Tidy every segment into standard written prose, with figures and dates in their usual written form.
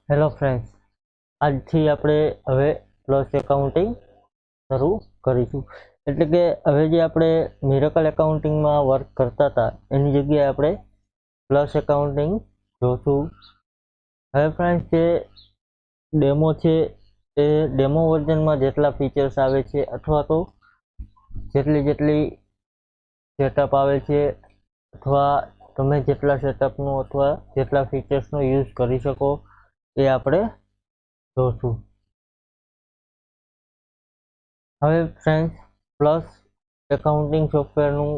Hello friends, આજથી આપણે હવે પ્લસ એકાઉન્ટિંગ શરૂ કરીશું. એટલે કે હવે જે આપણે મિરેકલ એકાઉન્ટિંગમાં વર્ક કરતા હતા એની જગ્યાએ આપણે પ્લસ એકાઉન્ટિંગ જોશું. હવે ફ્રેન્ડ્સ, જે ડેમો છે એ ડેમો વર્ઝનમાં જેટલા ફીચર્સ આવે છે અથવા તો જેટલી સેટઅપ આવે છે અથવા તમે જેટલા સેટઅપનો અથવા જેટલા ફીચર્સનો યુઝ કરી શકો એ આપણે જોશું. હવે ફ્રેન્ડ્સ, પ્લસ એકાઉન્ટિંગ સોફ્ટવેરનું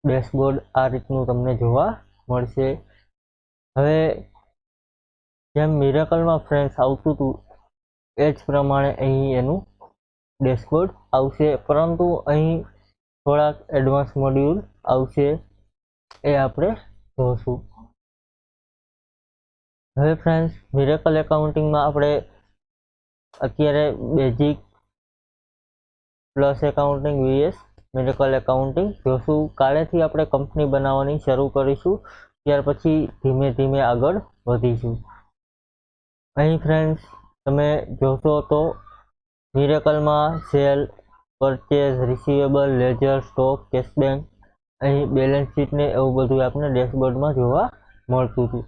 ડેશબોર્ડ આ રીતનું તમને જોવા મળશે. હવે જેમ મિરેકલમાં ફ્રેન્ડ્સ આવતું હતું એ જ પ્રમાણે અહીં એનું ડેશબોર્ડ આવશે, પરંતુ અહીં થોડાક એડવાન્સ મોડ્યુલ આવશે, એ આપણે જોશું. હવે ફ્રેન્ડ્સ, મિરેકલ એકાઉન્ટિંગમાં આપણે અત્યારે basic plus accounting VS miracle accounting જોશું. કાલેથી આપણે કંપની બનાવવાની શરૂ કરીશું, ત્યાર પછી ધીમે ધીમે આગળ વધીશું. અહીં ફ્રેન્ડ્સ તમે જોશો તો મિરેકલમાં sale, purchase, receivable, ledger, stock, cash bank, અહીં બેલેન્સ શીટ ને એવું બધું આપણે ડેશબોર્ડમાં જોવા મળતું હતું.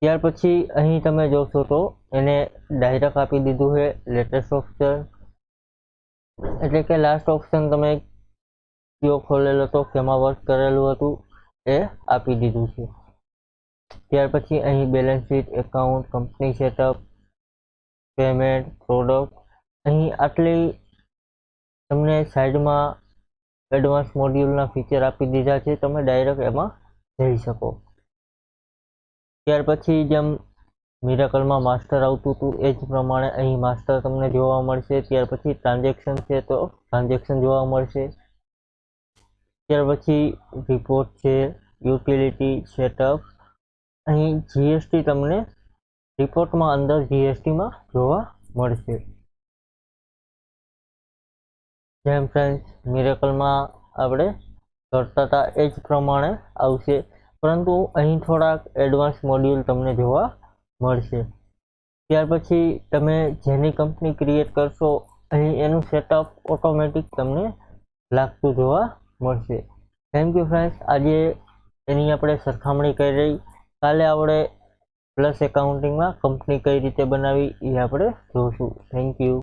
ત્યાર પછી અહીં તમે જોશો તો એને ડાયરેક્ટ આપી દીધું છે લેટેસ્ટ ઓપ્શન, એટલે કે લાસ્ટ ઓપ્શન તમે કયો ખોલેલો હતો, કેમાં વર્ક કરેલું હતું એ આપી દીધું છે. ત્યાર પછી અહીં balance sheet, account, company setup, payment, product, અહીં આટલી તમને સાઈડમાં એડવાન્સ મોડ્યુલના ફીચર આપી દીધા છે, તમે ડાયરેક્ટ એમાં જઈ શકો. ત્યાર પછી જેમ મિરેકલમાં માસ્ટર આવતું હતું એ જ પ્રમાણે અહીં માસ્ટર તમને જોવા મળશે. ત્યાર પછી ટ્રાન્ઝેક્શન છે તો ટ્રાન્ઝેક્શન જોવા મળશે. ત્યાર પછી રિપોર્ટ છે, યુટિલિટી, સેટઅપ, અહીં જીએસટી તમને રિપોર્ટમાં અંદર જીએસટીમાં જોવા મળશે. જેમ ફ્રેન્ડ્સ મિરેકલમાં આપણે કરતા હતા એ જ પ્રમાણે આવશે, પરંતુ અહીં થોડાક એડવાન્સ મોડ્યુલ તમને જોવા મળશે. ત્યાર પછી તમે જેની કંપની ક્રિએટ કરશો અહીં એનું સેટઅપ ઓટોમેટિક તમને લાગતું જોવા મળશે. થેન્ક યુ ફ્રેન્ડ્સ, આજે એની આપણે સરખામણી કરી. કાલે આપણે પ્લસ એકાઉન્ટિંગમાં કંપની કઈ રીતે બનાવી એ આપણે જોશું. Thank you.